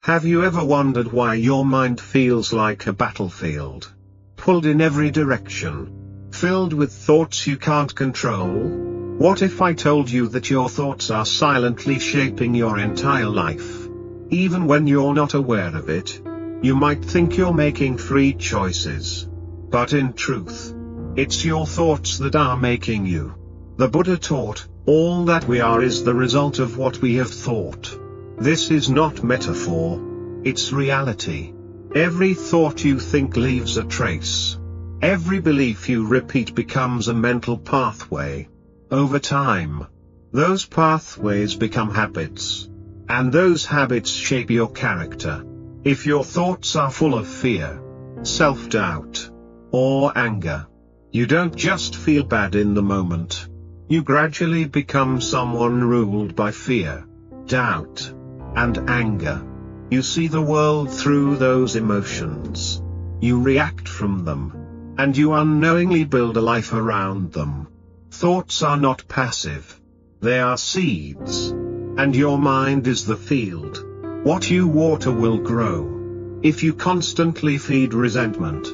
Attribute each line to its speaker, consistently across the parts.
Speaker 1: Have you ever wondered why your mind feels like a battlefield? Pulled in every direction? Filled with thoughts you can't control? What if I told you that your thoughts are silently shaping your entire life? Even when you're not aware of it. You might think you're making free choices. But in truth, it's your thoughts that are making you. The Buddha taught, all that we are is the result of what we have thought. This is not metaphor. It's reality. Every thought you think leaves a trace. Every belief you repeat becomes a mental pathway. Over time, those pathways become habits. And those habits shape your character. If your thoughts are full of fear, self-doubt, or anger, you don't just feel bad in the moment. You gradually become someone ruled by fear, doubt, and anger. You see the world through those emotions. You react from them. And you unknowingly build a life around them. Thoughts are not passive. They are seeds. And your mind is the field. What you water will grow. If you constantly feed resentment,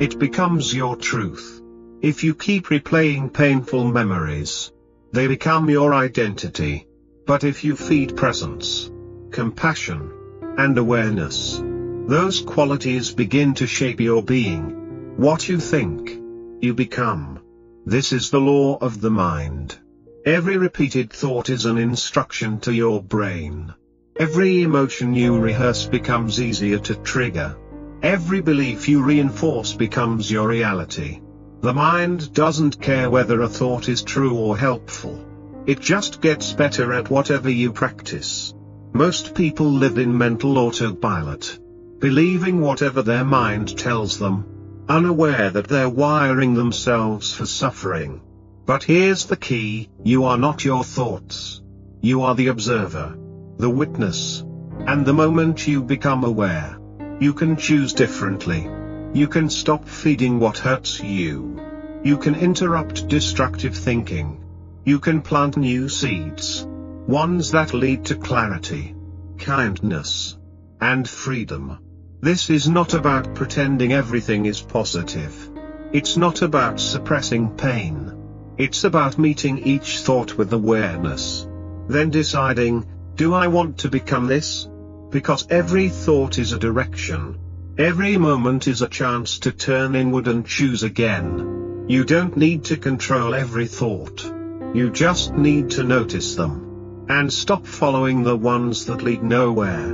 Speaker 1: it becomes your truth. If you keep replaying painful memories, they become your identity. But if you feed presence, compassion, and awareness, those qualities begin to shape your being. What you think, you become. This is the law of the mind. Every repeated thought is an instruction to your brain. Every emotion you rehearse becomes easier to trigger. Every belief you reinforce becomes your reality. The mind doesn't care whether a thought is true or helpful. It just gets better at whatever you practice. Most people live in mental autopilot, believing whatever their mind tells them, unaware that they're wiring themselves for suffering. But here's the key, you are not your thoughts. You are the observer, the witness. And the moment you become aware, you can choose differently. You can stop feeding what hurts you. You can interrupt destructive thinking. You can plant new seeds. Ones that lead to clarity, kindness, and freedom. This is not about pretending everything is positive. It's not about suppressing pain. It's about meeting each thought with awareness. Then deciding, do I want to become this? Because every thought is a direction. Every moment is a chance to turn inward and choose again. You don't need to control every thought. You just need to notice them. And stop following the ones that lead nowhere.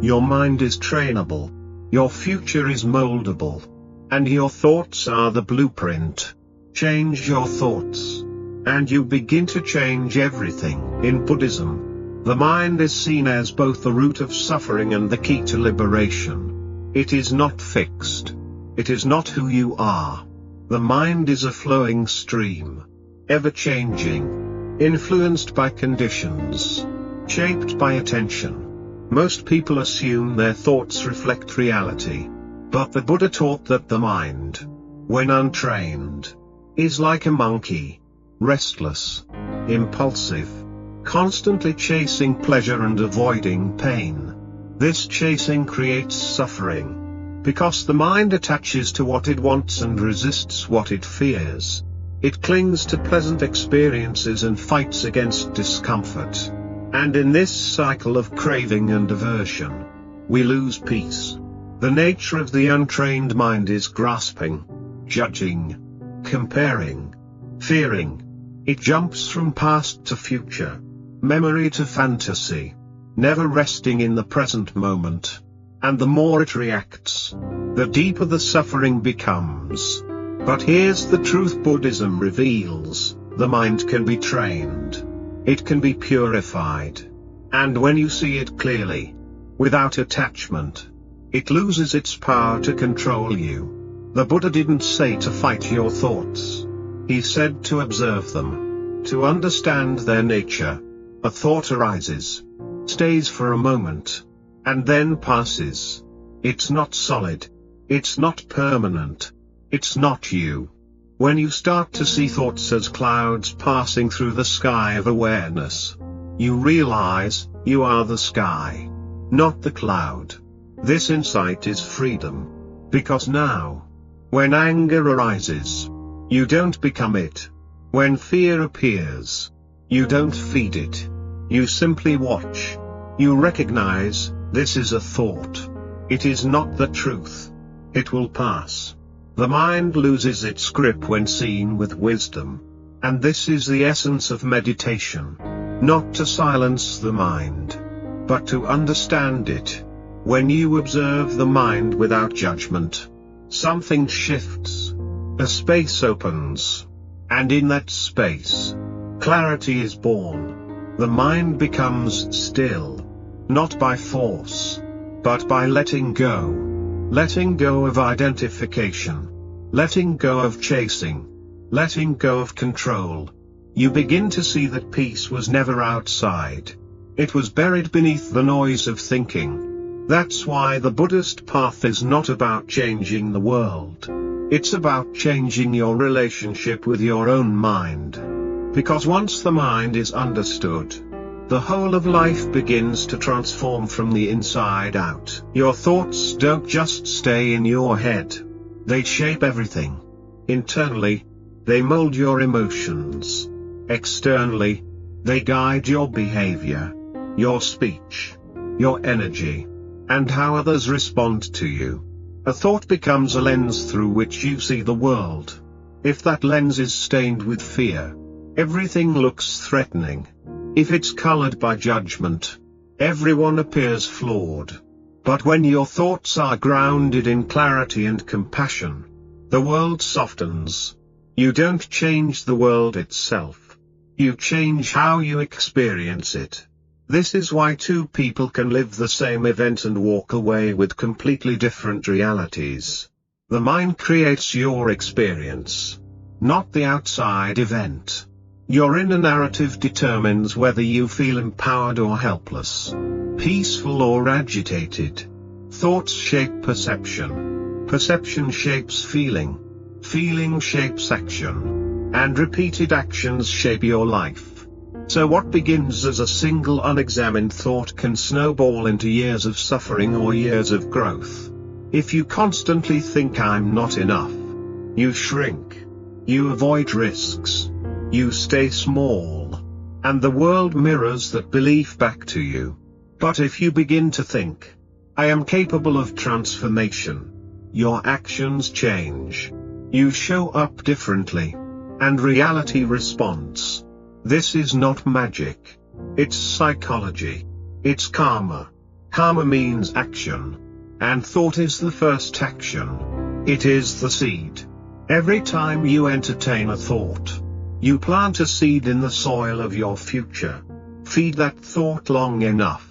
Speaker 1: Your mind is trainable. Your future is moldable. And your thoughts are the blueprint. Change your thoughts. And you begin to change everything. In Buddhism, the mind is seen as both the root of suffering and the key to liberation. It is not fixed. It is not who you are. The mind is a flowing stream. Ever-changing. Influenced by conditions. Shaped by attention. Most people assume their thoughts reflect reality. But the Buddha taught that the mind, when untrained, is like a monkey. Restless. Impulsive. Constantly chasing pleasure and avoiding pain. This chasing creates suffering. Because the mind attaches to what it wants and resists what it fears. It clings to pleasant experiences and fights against discomfort. And in this cycle of craving and aversion, we lose peace. The nature of the untrained mind is grasping, judging, comparing, fearing. It jumps from past to future, memory to fantasy, never resting in the present moment. And the more it reacts, the deeper the suffering becomes. But here's the truth Buddhism reveals, the mind can be trained. It can be purified. And when you see it clearly, without attachment, it loses its power to control you. The Buddha didn't say to fight your thoughts. He said to observe them, to understand their nature. A thought arises, stays for a moment, and then passes. It's not solid. It's not permanent. It's not you. When you start to see thoughts as clouds passing through the sky of awareness, you realize, you are the sky. not the cloud. This insight is freedom. Because now, when anger arises, you don't become it. When fear appears, you don't feed it. You simply watch. You recognize, this is a thought. It is not the truth. It will pass. The mind loses its grip when seen with wisdom. And this is the essence of meditation. Not to silence the mind, but to understand it. When you observe the mind without judgment, something shifts. A space opens. And in that space, clarity is born. The mind becomes still. Not by force, but by letting go. Letting go of identification. Letting go of chasing. Letting go of control. You begin to see that peace was never outside. It was buried beneath the noise of thinking. That's why the Buddhist path is not about changing the world. It's about changing your relationship with your own mind. Because once the mind is understood, the whole of life begins to transform from the inside out. Your thoughts don't just stay in your head. They shape everything. Internally, they mold your emotions. Externally, they guide your behavior, your speech, your energy, and how others respond to you. A thought becomes a lens through which you see the world. If that lens is stained with fear, everything looks threatening. If it's colored by judgment, everyone appears flawed. But when your thoughts are grounded in clarity and compassion, the world softens. You don't change the world itself. You change how you experience it. This is why two people can live the same event and walk away with completely different realities. The mind creates your experience, not the outside event. Your inner narrative determines whether you feel empowered or helpless, peaceful or agitated. Thoughts shape perception. Perception shapes feeling. Feeling shapes action. And repeated actions shape your life. So what begins as a single unexamined thought can snowball into years of suffering or years of growth. If you constantly think I'm not enough, you shrink. You avoid risks. You stay small. And the world mirrors that belief back to you. But if you begin to think, I am capable of transformation, your actions change. You show up differently. And reality responds. This is not magic. It's psychology. It's karma. Karma means action. And thought is the first action. It is the seed. Every time you entertain a thought, you plant a seed in the soil of your future. Feed that thought long enough,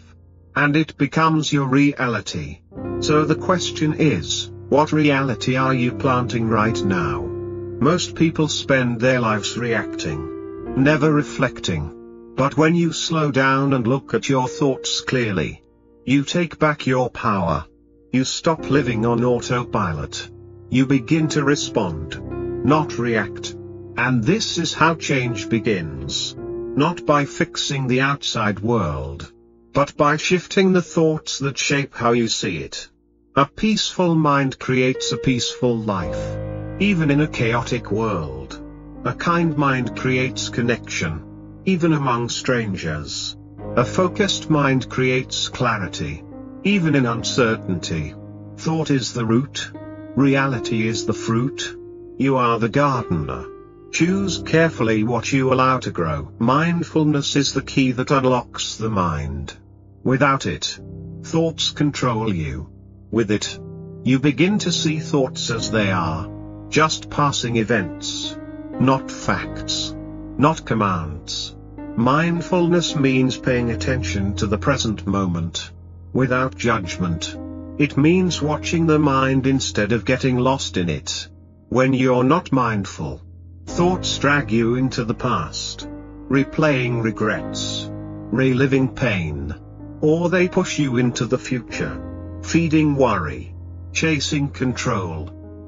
Speaker 1: and it becomes your reality. So the question is, what reality are you planting right now? Most people spend their lives reacting, never reflecting. But when you slow down and look at your thoughts clearly, you take back your power. You stop living on autopilot. You begin to respond, not react. And this is how change begins. Not by fixing the outside world, but by shifting the thoughts that shape how you see it. A peaceful mind creates a peaceful life, even in a chaotic world. A kind mind creates connection, even among strangers. A focused mind creates clarity, even in uncertainty. Thought is the root. Reality is the fruit. You are the gardener. Choose carefully what you allow to grow. Mindfulness is the key that unlocks the mind. Without it, thoughts control you. With it, you begin to see thoughts as they are. Just passing events. Not facts. Not commands. Mindfulness means paying attention to the present moment, without judgment. It means watching the mind instead of getting lost in it. When you're not mindful, thoughts drag you into the past, replaying regrets, reliving pain, or they push you into the future, feeding worry, chasing control.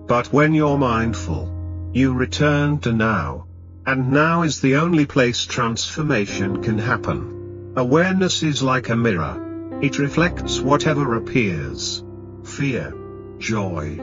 Speaker 1: But when you're mindful, you return to now. And now is the only place transformation can happen. Awareness is like a mirror. It reflects whatever appears: fear, joy,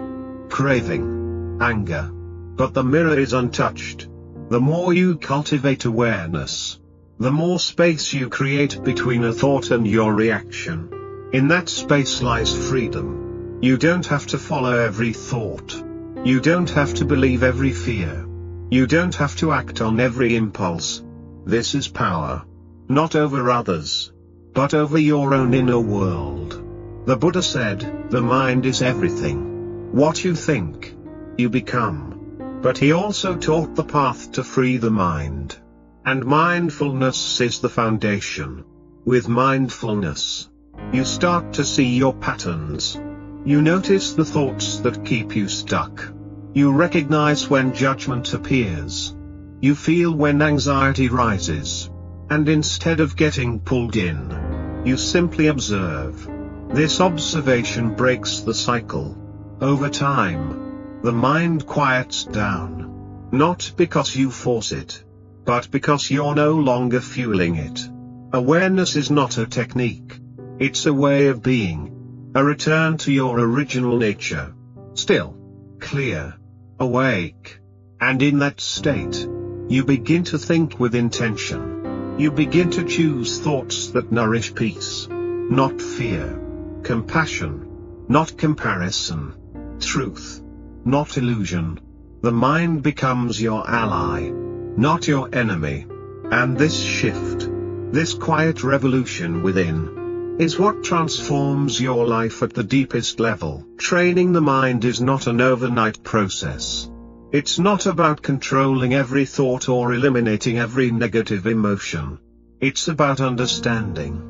Speaker 1: craving, anger. But the mirror is untouched. The more you cultivate awareness, the more space you create between a thought and your reaction. In that space lies freedom. You don't have to follow every thought. You don't have to believe every fear. You don't have to act on every impulse. This is power. Not over others, but over your own inner world. The Buddha said, "The mind is everything. What you think, you become." But he also taught the path to free the mind. And mindfulness is the foundation. With mindfulness, you start to see your patterns. You notice the thoughts that keep you stuck. You recognize when judgment appears. You feel when anxiety rises. And instead of getting pulled in, you simply observe. This observation breaks the cycle. Over time, the mind quiets down. Not because you force it, but because you're no longer fueling it. Awareness is not a technique. It's a way of being. A return to your original nature. Still, clear, awake. And in that state, you begin to think with intention. You begin to choose thoughts that nourish peace, not fear. Compassion, not comparison. Truth, not illusion. The mind becomes your ally, not your enemy. And this shift, this quiet revolution within, is what transforms your life at the deepest level. Training the mind is not an overnight process. It's not about controlling every thought or eliminating every negative emotion. It's about understanding,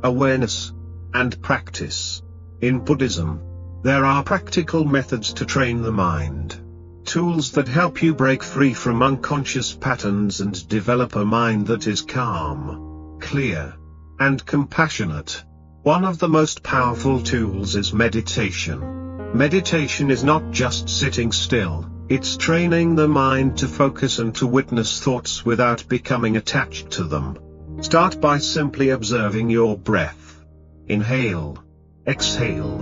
Speaker 1: awareness, and practice. In Buddhism, there are practical methods to train the mind. Tools that help you break free from unconscious patterns and develop a mind that is calm, clear, and compassionate. One of the most powerful tools is meditation. Meditation is not just sitting still, it's training the mind to focus and to witness thoughts without becoming attached to them. Start by simply observing your breath. Inhale. Exhale.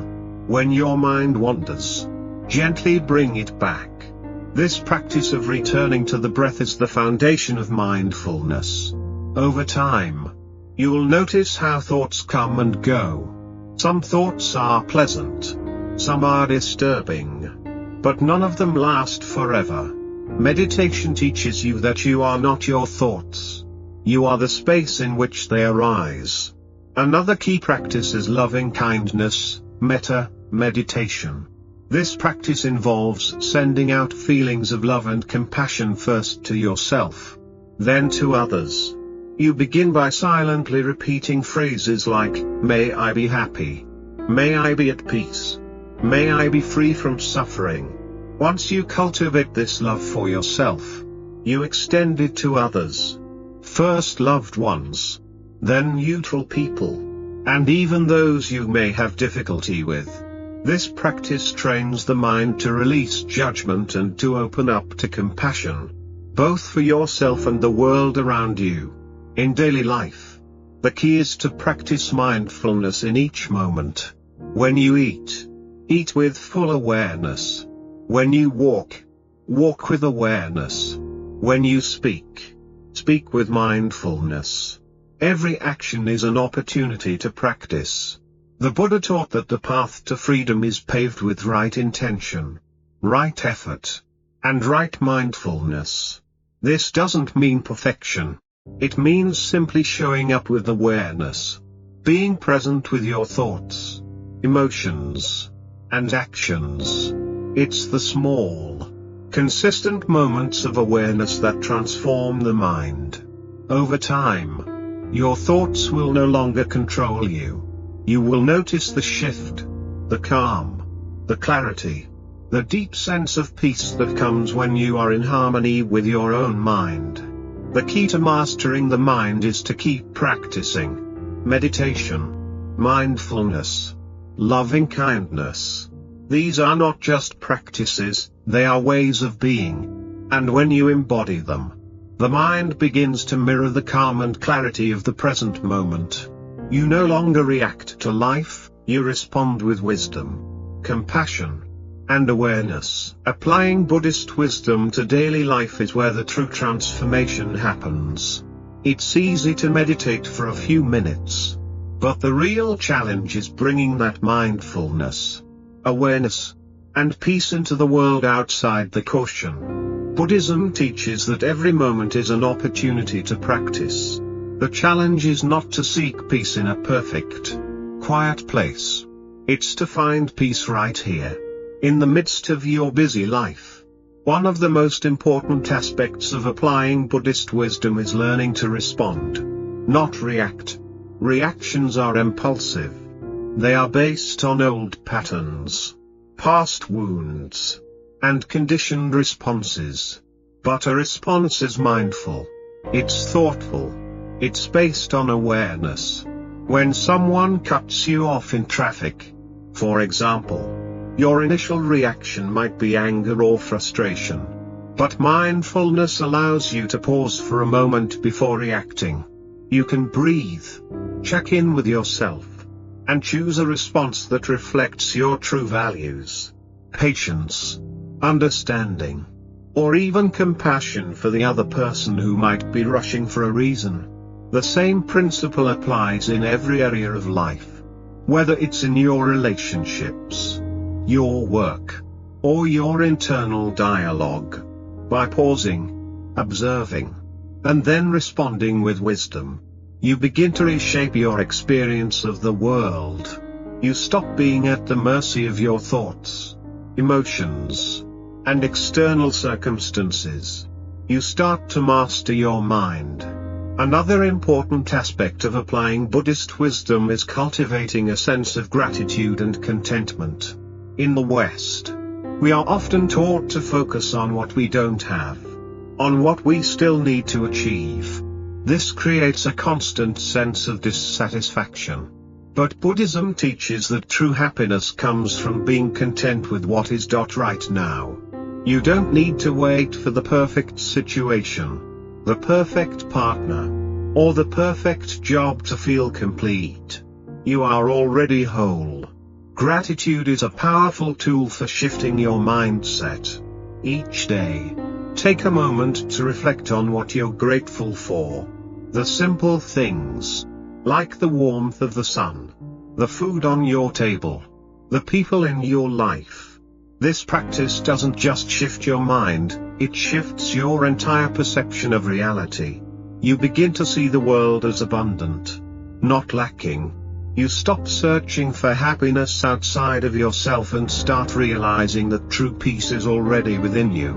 Speaker 1: When your mind wanders, gently bring it back. This practice of returning to the breath is the foundation of mindfulness. Over time, you will notice how thoughts come and go. Some thoughts are pleasant. Some are disturbing. But none of them last forever. Meditation teaches you that you are not your thoughts. You are the space in which they arise. Another key practice is loving kindness, metta, meditation. This practice involves sending out feelings of love and compassion first to yourself, then to others. You begin by silently repeating phrases like, "May I be happy. May I be at peace. May I be free from suffering." Once you cultivate this love for yourself, you extend it to others. First loved ones, then neutral people, and even those you may have difficulty with. This practice trains the mind to release judgment and to open up to compassion, both for yourself and the world around you. In daily life, the key is to practice mindfulness in each moment. When you eat, eat with full awareness. When you walk, walk with awareness. When you speak, speak with mindfulness. Every action is an opportunity to practice. The Buddha taught that the path to freedom is paved with right intention, right effort, and right mindfulness. This doesn't mean perfection. It means simply showing up with awareness, being present with your thoughts, emotions, and actions. It's the small, consistent moments of awareness that transform the mind. Over time, your thoughts will no longer control you. You will notice the shift, the calm, the clarity, the deep sense of peace that comes when you are in harmony with your own mind. The key to mastering the mind is to keep practicing meditation, mindfulness, loving kindness. These are not just practices, they are ways of being. And when you embody them, the mind begins to mirror the calm and clarity of the present moment. You no longer react to life, you respond with wisdom, compassion, and awareness. Applying Buddhist wisdom to daily life is where the true transformation happens. It's easy to meditate for a few minutes, but the real challenge is bringing that mindfulness, awareness, and peace into the world outside the caution. Buddhism teaches that every moment is an opportunity to practice. The challenge is not to seek peace in a perfect, quiet place. It's to find peace right here, in the midst of your busy life. One of the most important aspects of applying Buddhist wisdom is learning to respond, not react. Reactions are impulsive. They are based on old patterns, past wounds, and conditioned responses. But a response is mindful. It's thoughtful. It's based on awareness. When someone cuts you off in traffic, for example, your initial reaction might be anger or frustration. But mindfulness allows you to pause for a moment before reacting. You can breathe, check in with yourself, and choose a response that reflects your true values: patience, understanding, or even compassion for the other person who might be rushing for a reason. The same principle applies in every area of life. Whether it's in your relationships, your work, or your internal dialogue. By pausing, observing, and then responding with wisdom, you begin to reshape your experience of the world. You stop being at the mercy of your thoughts, emotions, and external circumstances. You start to master your mind. Another important aspect of applying Buddhist wisdom is cultivating a sense of gratitude and contentment. In the West, we are often taught to focus on what we don't have, on what we still need to achieve. This creates a constant sense of dissatisfaction. But Buddhism teaches that true happiness comes from being content with what is right now. You don't need to wait for the perfect situation, the perfect partner, or the perfect job to feel complete. You are already whole. Gratitude is a powerful tool for shifting your mindset. Each day, take a moment to reflect on what you're grateful for. The simple things, like the warmth of the sun, the food on your table, the people in your life. This practice doesn't just shift your mind, it shifts your entire perception of reality. You begin to see the world as abundant, not lacking. You stop searching for happiness outside of yourself and start realizing that true peace is already within you.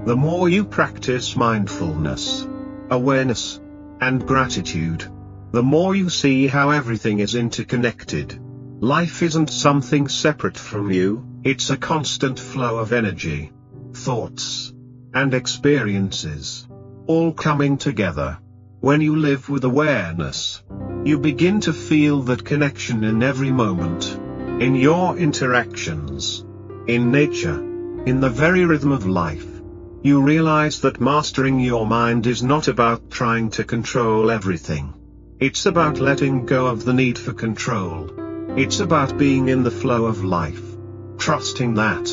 Speaker 1: The more you practice mindfulness, awareness, and gratitude, the more you see how everything is interconnected. Life isn't something separate from you, it's a constant flow of energy, thoughts, and experiences, all coming together. When you live with awareness, you begin to feel that connection in every moment, in your interactions, in nature, in the very rhythm of life. You realize that mastering your mind is not about trying to control everything. It's about letting go of the need for control. It's about being in the flow of life, trusting that,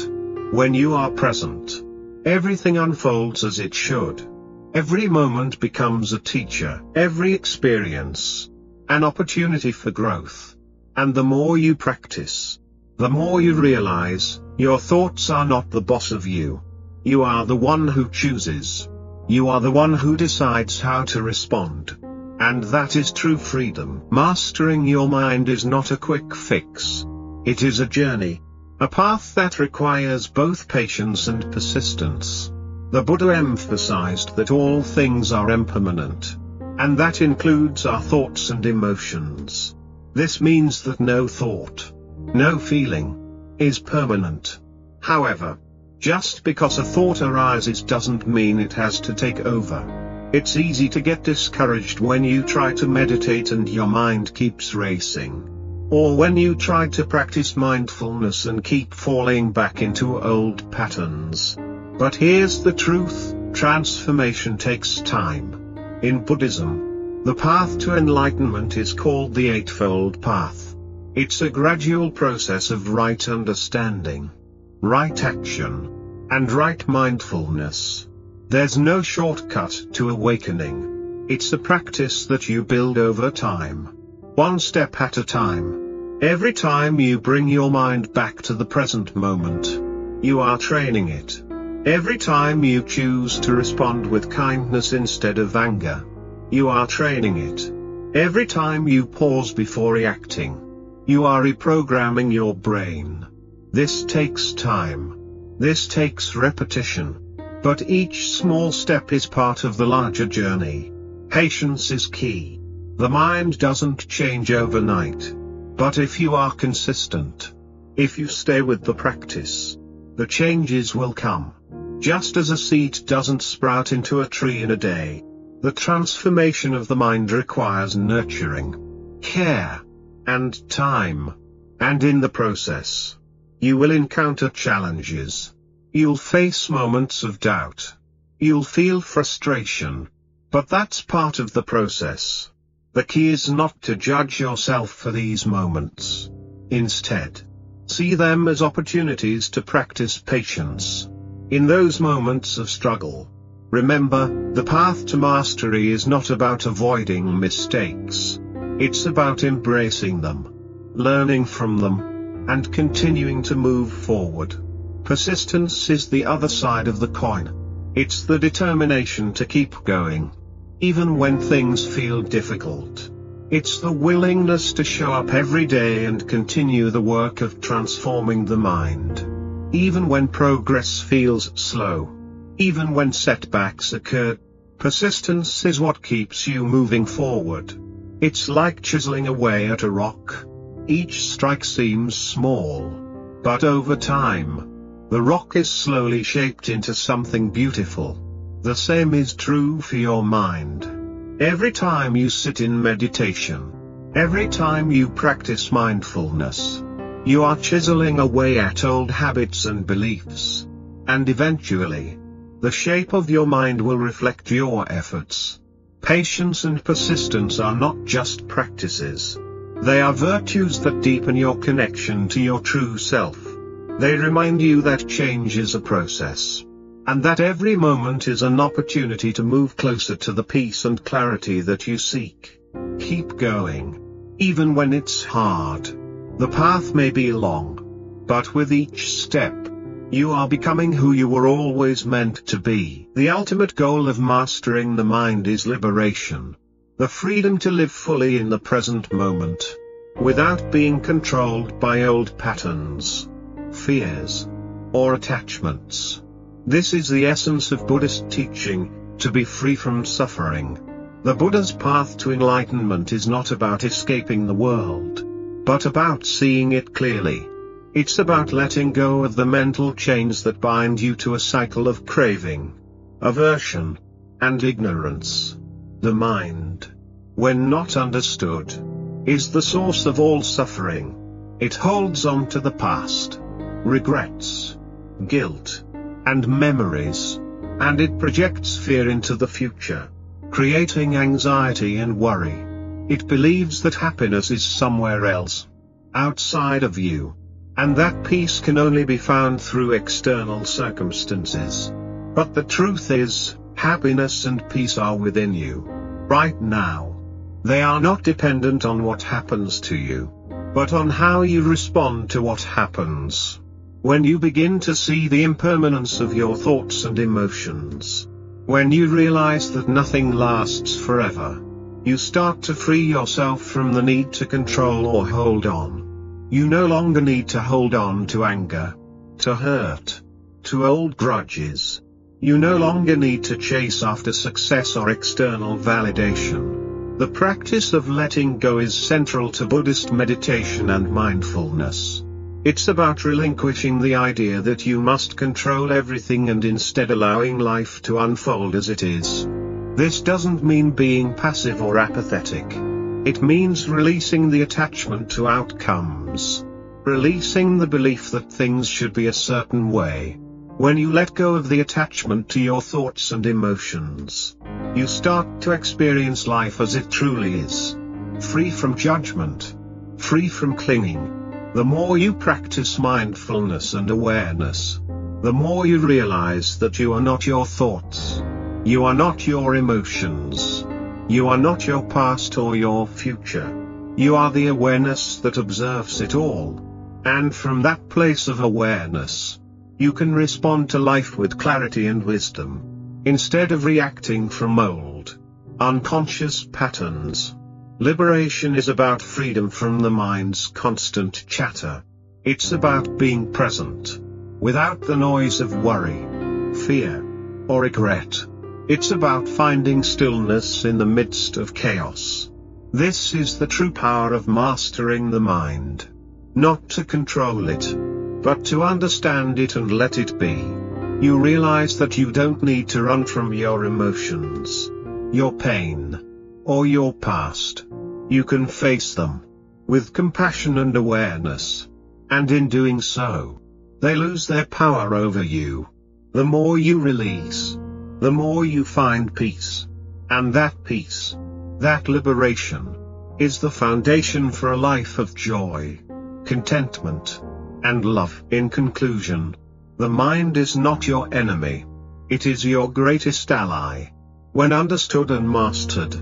Speaker 1: when you are present, everything unfolds as it should. Every moment becomes a teacher, every experience, an opportunity for growth. And the more you practice, the more you realize, your thoughts are not the boss of you. You are the one who chooses. You are the one who decides how to respond. And that is true freedom. Mastering your mind is not a quick fix. It is a journey, a path that requires both patience and persistence. The Buddha emphasized that all things are impermanent, and that includes our thoughts and emotions. This means that no thought, no feeling, is permanent. However, just because a thought arises doesn't mean it has to take over. It's easy to get discouraged when you try to meditate and your mind keeps racing. Or when you try to practice mindfulness and keep falling back into old patterns. But here's the truth, transformation takes time. In Buddhism, The path to enlightenment is called the Eightfold Path. It's a gradual process of right understanding, right action, and right mindfulness. There's no shortcut to awakening. It's a practice that you build over time, one step at a time. Every time you bring your mind back to the present moment, you are training it. Every time you choose to respond with kindness instead of anger, you are training it. Every time you pause before reacting, you are reprogramming your brain. This takes time. This takes repetition. But each small step is part of the larger journey. Patience is key. The mind doesn't change overnight. But if you are consistent, if you stay with the practice, the changes will come. Just as a seed doesn't sprout into a tree in a day, the transformation of the mind requires nurturing, care, and time. And in the process, you will encounter challenges. You'll face moments of doubt. You'll feel frustration. But that's part of the process. The key is not to judge yourself for these moments. Instead, see them as opportunities to practice patience. In those moments of struggle, remember, the path to mastery is not about avoiding mistakes. It's about embracing them, learning from them, and continuing to move forward. Persistence is the other side of the coin. It's the determination to keep going, even when things feel difficult. It's the willingness to show up every day and continue the work of transforming the mind, even when progress feels slow, even when setbacks occur. Persistence is what keeps you moving forward. It's like chiseling away at a rock. Each strike seems small, but over time, the rock is slowly shaped into something beautiful. The same is true for your mind. Every time you sit in meditation, every time you practice mindfulness, you are chiseling away at old habits and beliefs. And eventually, the shape of your mind will reflect your efforts. Patience and persistence are not just practices. They are virtues that deepen your connection to your true self. They remind you that change is a process, and that every moment is an opportunity to move closer to the peace and clarity that you seek. Keep going, even when it's hard. The path may be long, but with each step, you are becoming who you were always meant to be. The ultimate goal of mastering the mind is liberation. The freedom to live fully in the present moment, without being controlled by old patterns, fears, or attachments. This is the essence of Buddhist teaching, to be free from suffering. The Buddha's path to enlightenment is not about escaping the world, but about seeing it clearly. It's about letting go of the mental chains that bind you to a cycle of craving, aversion, and ignorance. The mind, when not understood, is the source of all suffering. It holds on to the past, regrets, guilt, and memories, and it projects fear into the future, creating anxiety and worry. It believes that happiness is somewhere else, outside of you, and that peace can only be found through external circumstances. But the truth is, happiness and peace are within you, right now. They are not dependent on what happens to you, but on how you respond to what happens. When you begin to see the impermanence of your thoughts and emotions, when you realize that nothing lasts forever, you start to free yourself from the need to control or hold on. You no longer need to hold on to anger, to hurt, to old grudges. You no longer need to chase after success or external validation. The practice of letting go is central to Buddhist meditation and mindfulness. It's about relinquishing the idea that you must control everything and instead allowing life to unfold as it is. This doesn't mean being passive or apathetic. It means releasing the attachment to outcomes, releasing the belief that things should be a certain way, When you let go of the attachment to your thoughts and emotions, you start to experience life as it truly is. Free from judgment. Free from clinging. The more you practice mindfulness and awareness, the more you realize that you are not your thoughts. You are not your emotions. You are not your past or your future. You are the awareness that observes it all. And from that place of awareness, you can respond to life with clarity and wisdom, instead of reacting from old, unconscious patterns. Liberation is about freedom from the mind's constant chatter. It's about being present, without the noise of worry, fear, or regret. It's about finding stillness in the midst of chaos. This is the true power of mastering the mind. Not to control it, but to understand it and let it be. You realize that you don't need to run from your emotions, your pain, or your past. You can face them with compassion and awareness. And in doing so, they lose their power over you. The more you release, the more you find peace. And that peace, that liberation, is the foundation for a life of joy, contentment, and love. In conclusion, the mind is not your enemy. It is your greatest ally. When understood and mastered,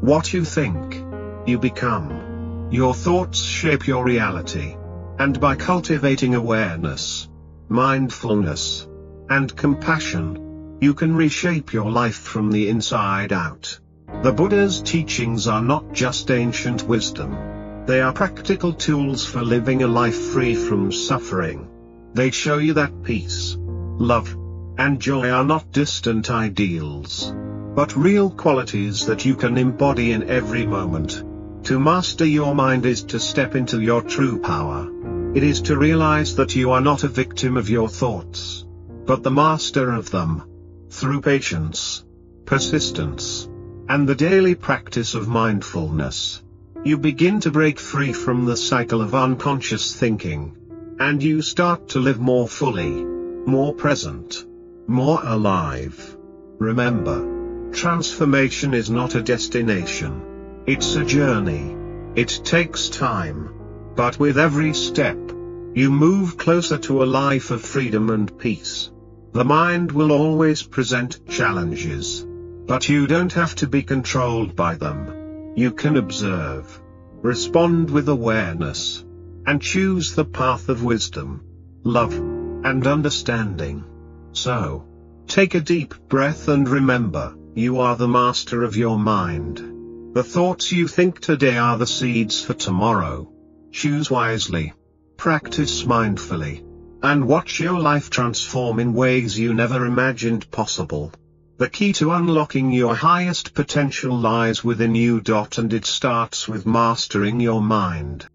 Speaker 1: what you think, you become. Your thoughts shape your reality. And by cultivating awareness, mindfulness, and compassion, you can reshape your life from the inside out. The Buddha's teachings are not just ancient wisdom. They are practical tools for living a life free from suffering. They show you that peace, love, and joy are not distant ideals, but real qualities that you can embody in every moment. To master your mind is to step into your true power. It is to realize that you are not a victim of your thoughts, but the master of them. Through patience, persistence, and the daily practice of mindfulness, you begin to break free from the cycle of unconscious thinking, and you start to live more fully, more present, more alive. Remember, transformation is not a destination. It's a journey. It takes time. But with every step, you move closer to a life of freedom and peace. The mind will always present challenges, but you don't have to be controlled by them. You can observe, respond with awareness, and choose the path of wisdom, love, and understanding. So, take a deep breath and remember, you are the master of your mind. The thoughts you think today are the seeds for tomorrow. Choose wisely, practice mindfully, and watch your life transform in ways you never imagined possible. The key to unlocking your highest potential lies within you. And it starts with mastering your mind.